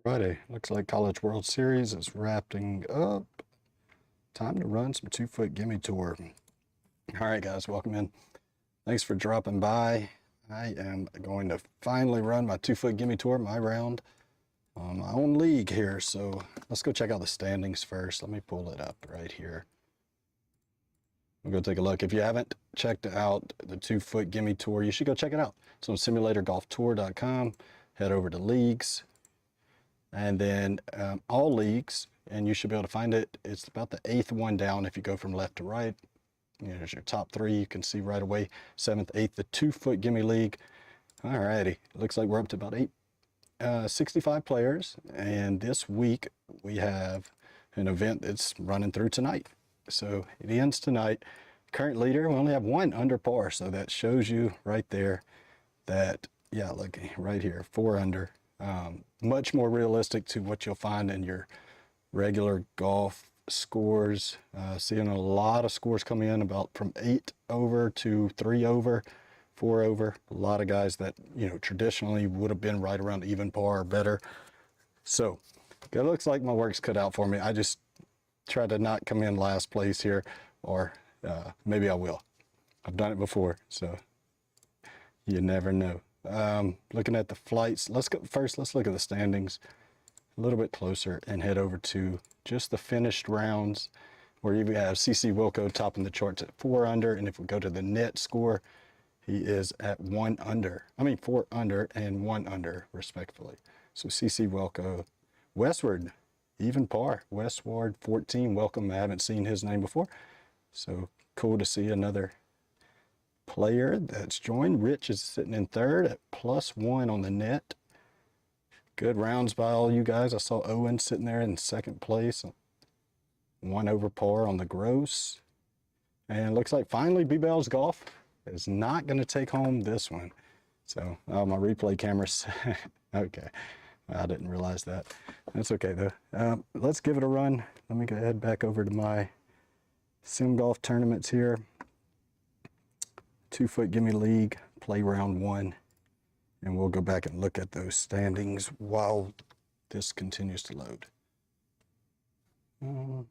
Friday. Looks like College World Series is wrapping up. Time to run some 2-foot gimme tour. All right, guys, welcome in. Thanks for dropping by. I am going to finally run my 2-foot gimme tour, my round, on my own league here. So let's go check out the standings first. Let me pull it up right here. We'll go take a look. If you haven't checked out the 2-foot gimme tour, you should go check it out. It's on simulatorgolftour.com. Head over to leagues, and then all leagues, and you should be able to find it. It's about the 8th one down if you go from left to right. There's your top 3 you can see right away. 7th, 8th, the 2-foot gimme league. Alrighty, looks like we're up to about 65 players, and this week we have an event that's running through tonight. So it ends tonight. Current leader, we only have 1 under par, so that shows you right there that, yeah, look right here, 4 under. Much more realistic to what you'll find in your regular golf scores. Seeing a lot of scores come in about from 8 over to 3 over, 4 over. A lot of guys that, you know, traditionally would have been right around even par or better. So it looks like my work's cut out for me. I just try to not come in last place here, or maybe I will. I've done it before, so you never know. Looking at the flights, let's look at the standings a little bit closer and head over to just the finished rounds, where you have CC Wilco topping the charts at 4 under, and if we go to the net score, he is at 1 under. I mean 4 under and 1 under respectively. So CC Wilco. Westward, even par. Westward 14. Welcome. I haven't seen his name before, so cool to see another player that's joined. Rich is sitting in 3rd at +1 on the net. Good rounds by all you guys. I saw Owen sitting there in 2nd place, 1 over par on the gross. And looks like finally B-Bell's Golf is not going to take home this one. So my replay cameras, okay, I didn't realize that. That's okay though. Let's give it a run. Let me go ahead back over to my sim golf tournaments here. 2-foot gimme league, play round 1, and we'll go back and look at those standings while this continues to load. All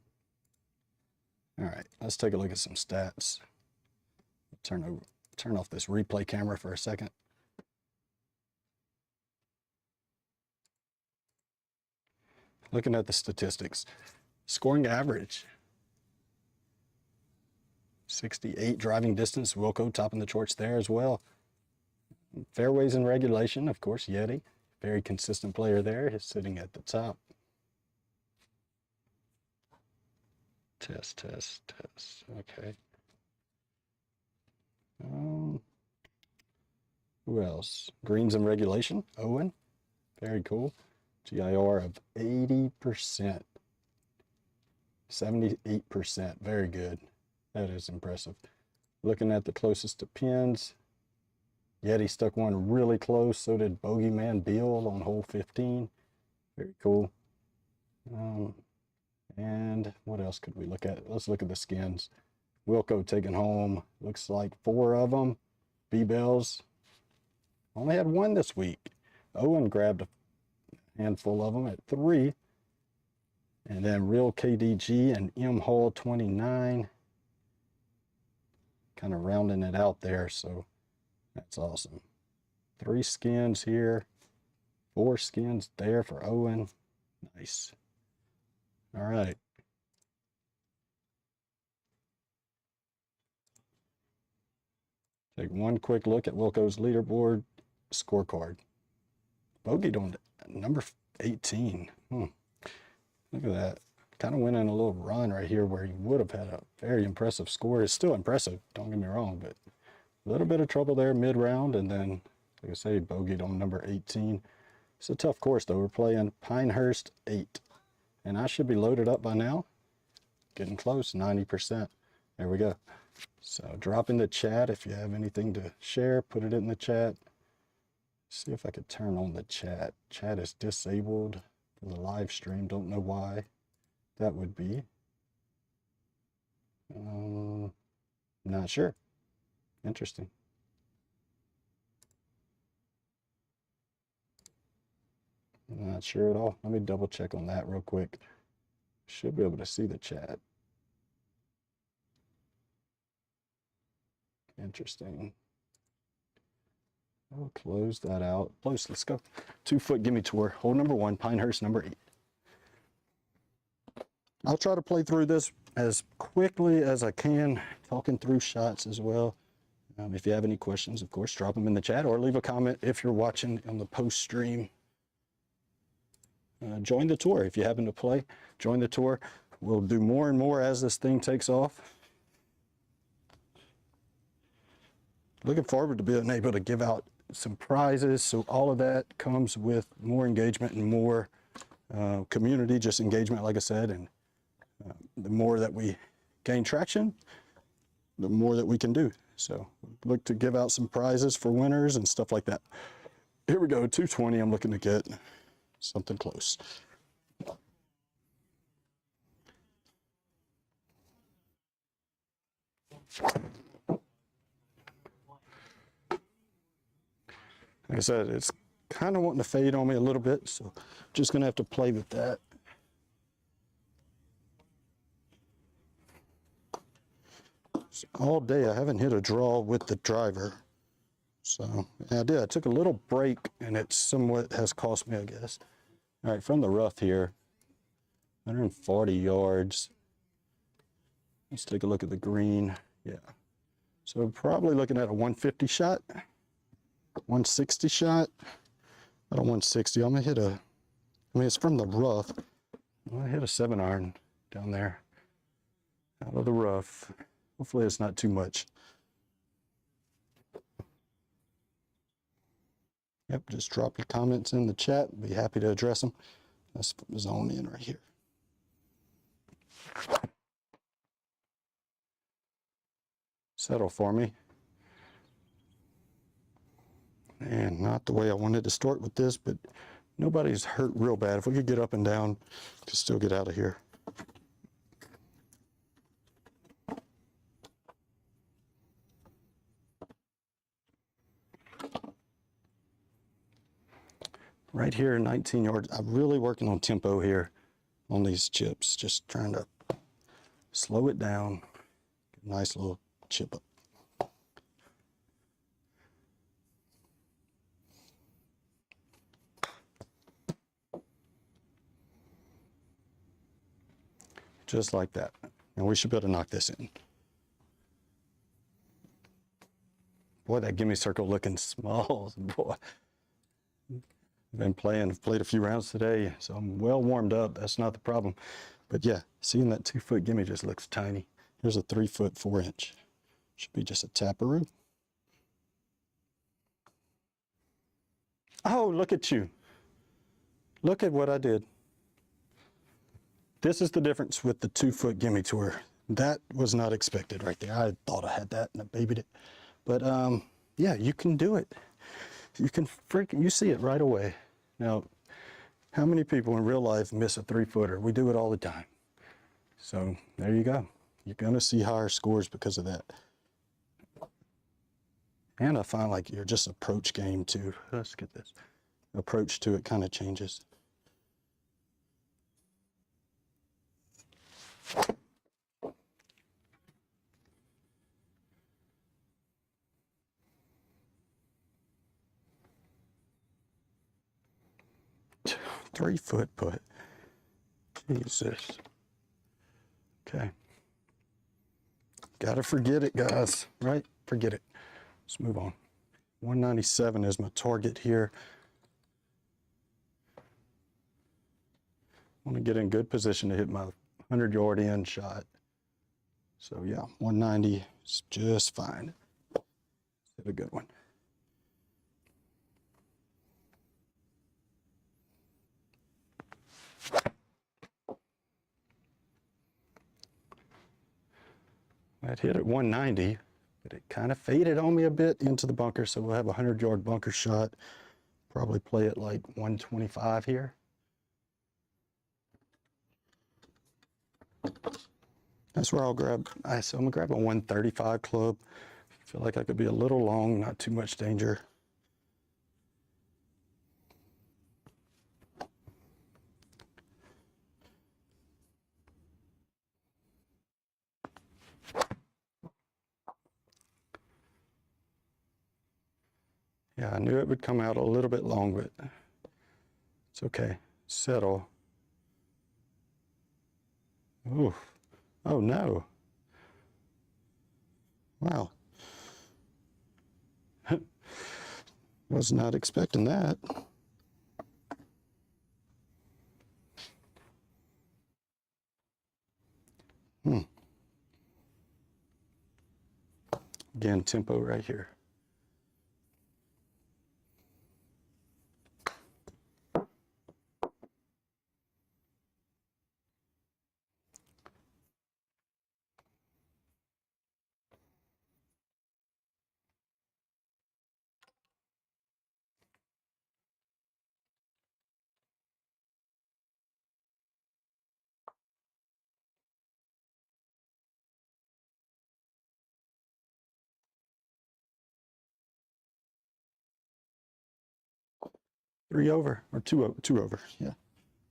right, let's take a look at some stats. Turn off this replay camera for a second. Looking at the statistics, scoring average, 68 driving distance. Wilco topping the charts there as well. Fairways in regulation, of course, Yeti, very consistent player there. He's sitting at the top. Test. Okay. Who else? Greens in regulation. Owen, very cool. GIR of 80%, 78%. Very good. That is impressive. Looking at the closest to pins, Yeti stuck one really close. So did Bogeyman Bill on hole 15. Very cool. And what else could we look at? Let's look at the skins. Wilco taking home, looks like 4 of them. B-Bells only had 1 this week. Owen grabbed a handful of them at 3. And then Real KDG and M Hall 29. Kind of rounding it out there, so that's awesome. 3 skins here, 4 skins there for Owen. Nice. All right. Take one quick look at Wilco's leaderboard scorecard. Bogeyed on number 18. Look at that. Kind of went in a little run right here where he would have had a very impressive score. It's still impressive, don't get me wrong, but a little bit of trouble there mid-round, and then, like I say, bogeyed on number 18. It's a tough course, though. We're playing Pinehurst 8, and I should be loaded up by now. Getting close, 90%. There we go. So drop in the chat if you have anything to share. Put it in the chat. See if I could turn on the chat. Chat is disabled for the live stream. Don't know why that would be. Not sure. Interesting. I'm not sure at all. Let me double check on that real quick. Should be able to see the chat. Interesting. I'll close that out. Close, let's go. 2 foot gimme tour, hole number 1, Pinehurst number 8. I'll try to play through this as quickly as I can, talking through shots as well. If you have any questions, of course, drop them in the chat or leave a comment if you're watching on the post stream. Join the tour if you happen to play. Join the tour. We'll do more and more as this thing takes off. Looking forward to being able to give out some prizes. So all of that comes with more engagement and more community, just engagement, like I said. And the more that we gain traction, the more that we can do. So look to give out some prizes for winners and stuff like that. Here we go, 220. I'm looking to get something close. Like I said, it's kind of wanting to fade on me a little bit, so just gonna have to play with that. So all day I haven't hit a draw with the driver. So I did, I took a little break and it somewhat has cost me, I guess. All right, from the rough here, 140 yards. Let's take a look at the green. Yeah. So probably looking at a 150 shot, 160 shot. Not a 160. I'm gonna hit a, I mean, it's from the rough. I'm gonna hit a 7-iron down there out of the rough. Hopefully it's not too much. Yep, just drop your comments in the chat. Be happy to address them. Let's zone in right here. Settle for me. And not the way I wanted to start with this, but nobody's hurt real bad. If we could get up and down, to still get out of here. Right here, 19 yards. I'm really working on tempo here on these chips. Just trying to slow it down. Get a nice little chip up. Just like that. And we should be able to knock this in. Boy, that gimme circle looking small, boy. I've been playing, I've played a few rounds today, so I'm well warmed up. That's not the problem. But yeah, seeing that 2 foot gimme just looks tiny. Here's a 3 foot 4 inch. Should be just a taparoo. Oh, look at you. Look at what I did. This is the difference with the 2 foot gimme tour. That was not expected right there. I thought I had that and I babied it. But yeah, you can do it. You can you see it right away. Now, how many people in real life miss a 3-footer? We do it all the time. So there you go. You're gonna see higher scores because of that. And I find like your just approach game too. Let's get this. Approach to it kind of changes. Three foot putt. Jesus. Okay. Gotta forget it, guys, right? Forget it. Let's move on. 197 is my target here. I want to get in good position to hit my 100-yard in shot. So yeah, 190 is just fine. Hit a good one. I'd hit at 190, but it kind of faded on me a bit into the bunker, so we'll have a 100-yard bunker shot. Probably play it like 125 here. That's where I'll grab, so I'm gonna grab a 135 club. Feel like I could be a little long, not too much danger. Yeah, I knew it would come out a little bit long, but it's okay. Settle. Ooh. Oh no. Wow. Was not expecting that. Again, tempo right here. Three over, or two over, yeah.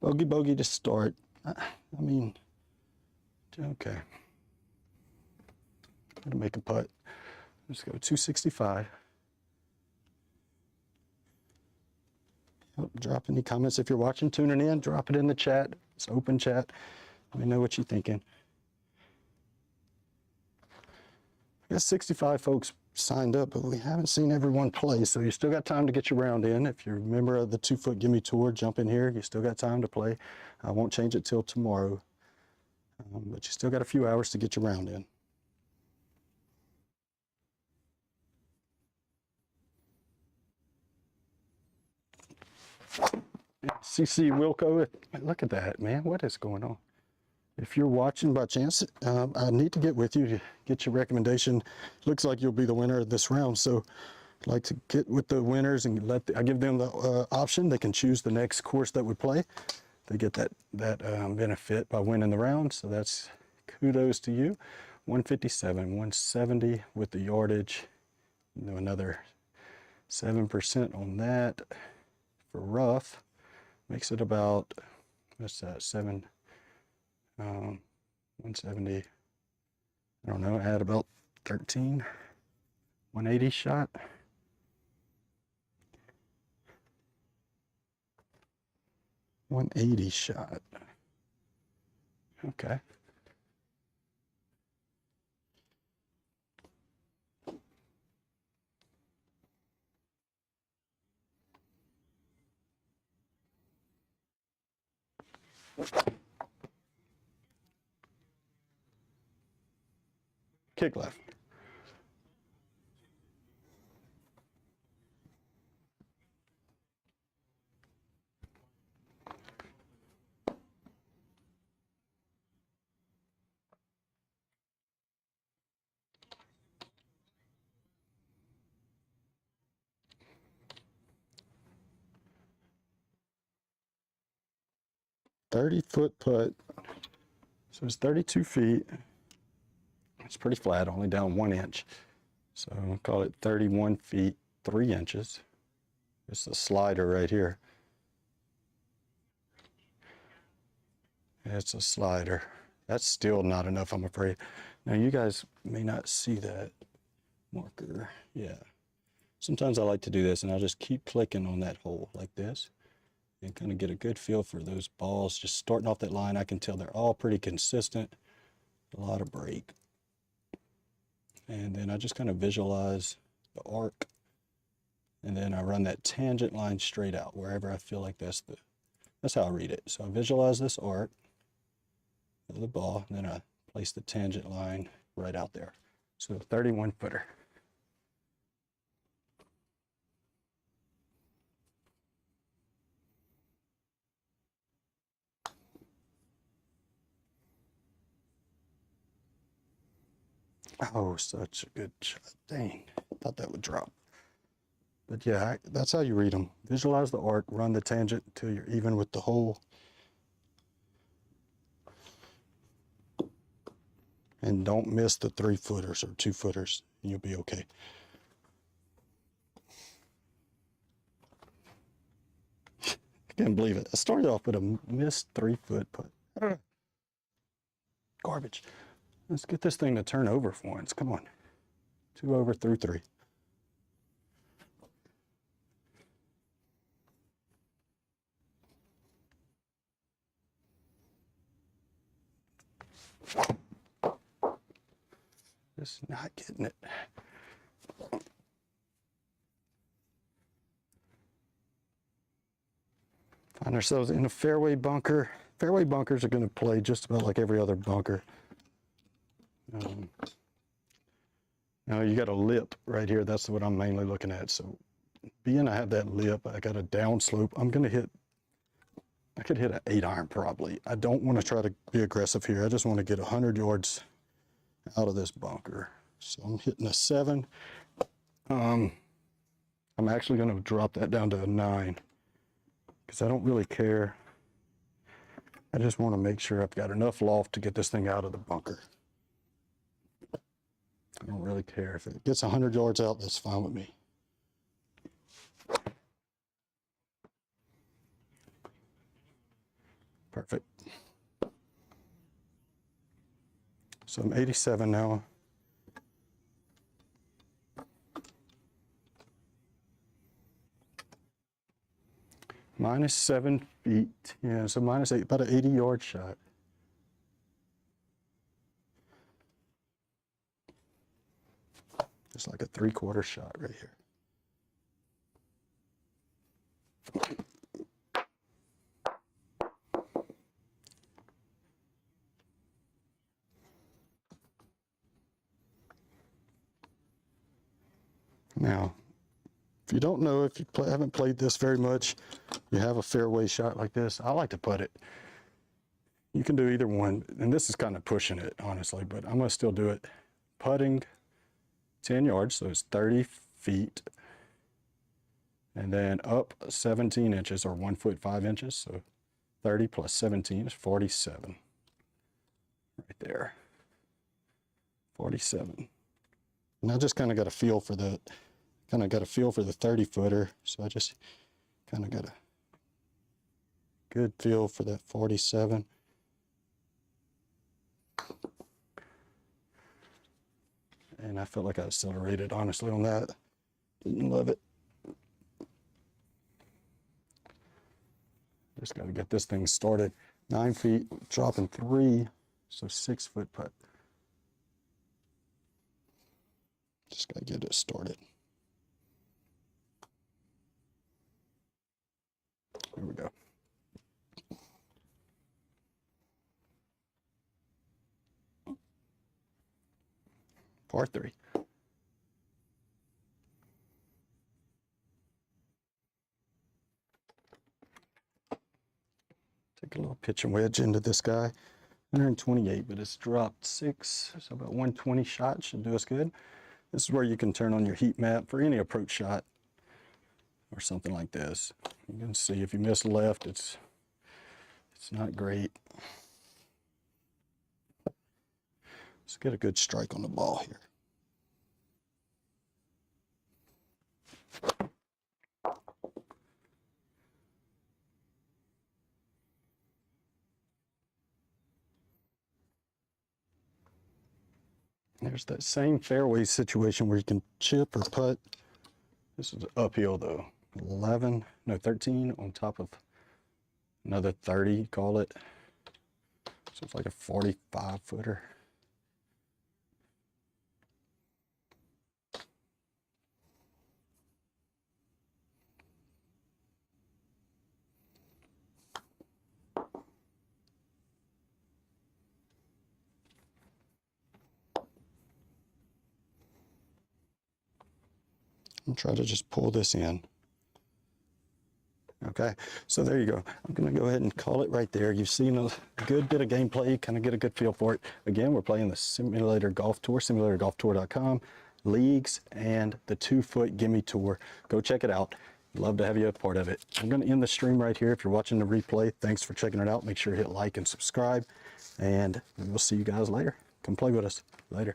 Bogey, bogey to start. I mean, okay. Gonna make a putt. Let's go 265. Drop any comments if you're watching, tuning in. Drop it in the chat. It's open chat. Let me know what you're thinking. We got 65 folks signed up, but we haven't seen everyone play, so you still got time to get your round in. If you're a member of the 2 Foot Gimme Tour, jump in here. You still got time to play. I won't change it till tomorrow, but you still got a few hours to get your round in. CC Wilco, look at that, man. What is going on? If you're watching by chance, I need to get with you to get your recommendation. Looks like you'll be the winner of this round, so I'd like to get with the winners and I give them the option. They can choose the next course that we play. They get that benefit by winning the round, so that's kudos to you. 157, 170 with the yardage. Do another 7% on that for rough. Makes it about, what's that, 170, I don't know, add about 13, 180 shot. .180 shot. Okay. Kick left. .30-foot putt. So it's 32 feet. It's pretty flat, only down 1 inch. So I'll call it 31 feet, 3 inches. It's a slider right here. It's a slider. That's still not enough, I'm afraid. Now you guys may not see that marker. Yeah. Sometimes I like to do this and I'll just keep clicking on that hole like this and kind of get a good feel for those balls. Just starting off that line, I can tell they're all pretty consistent. A lot of break. And then I just kind of visualize the arc. And then I run that tangent line straight out wherever I feel like that's how I read it. So I visualize this arc of the ball, and then I place the tangent line right out there. So 31 footer. Oh, such a good shot. Dang, thought that would drop. But yeah, that's how you read them. Visualize the arc, run the tangent until you're even with the hole. And don't miss the 3-footers or 2-footers. You'll be okay. I can't believe it. I started off with a missed 3-foot putt. Garbage. Let's get this thing to turn over for once. Come on. 2 over through 3. Just not getting it. Find ourselves in a fairway bunker. Fairway bunkers are going to play just about like every other bunker. Now you got a lip right here. That's what I'm mainly looking at. So being I have that lip, I got a down slope. I could hit an 8-iron probably. I don't want to try to be aggressive here. I just want to get 100 yards out of this bunker. So I'm hitting a 7. I'm actually going to drop that down to a 9 because I don't really care. I just want to make sure I've got enough loft to get this thing out of the bunker. I don't really care. If it gets 100 yards out, that's fine with me. Perfect. So I'm 87 now. Minus 7 feet. Yeah, so minus 8, about an 80-yard shot. Just like a 3/4 shot right here. Now, if you don't know, if you haven't played this very much, you have a fairway shot like this, I like to putt it. You can do either one, and this is kind of pushing it, honestly, but I'm going to still do it. Putting 10 yards, so it's 30 feet, and then up 17 inches, or 1 foot 5 inches, so 30 plus 17 is 47. Right there. 47. And I just kind of got a feel for the 30-footer, so I just kind of got a good feel for that 47. And I felt like I accelerated, honestly, on that. Didn't love it. Just got to get this thing started. 9 feet, dropping 3, so 6-foot putt. Just got to get it started. There we go. Par 3. Take a little pitch and wedge into this guy. 128, but it's dropped 6, so about 120 shot should do us good. This is where you can turn on your heat map for any approach shot or something like this. You can see if you miss left, it's not great. Let's get a good strike on the ball here. There's that same fairway situation where you can chip or putt. This is uphill though. 13 on top of another 30, call it. So it's like a 45-footer. And try to just pull this in. Okay, so there you go. I'm gonna go ahead and call it right there. You've seen a good bit of gameplay, kind of get a good feel for it. Again, we're playing the Simulator Golf Tour, simulatorgolftour.com, leagues, and the 2-foot Gimme Tour. Go check it out. Love to have you a part of it. I'm gonna end the stream right here. If you're watching the replay, thanks for checking it out. Make sure to hit like and subscribe, and we'll see you guys later. Come play with us later.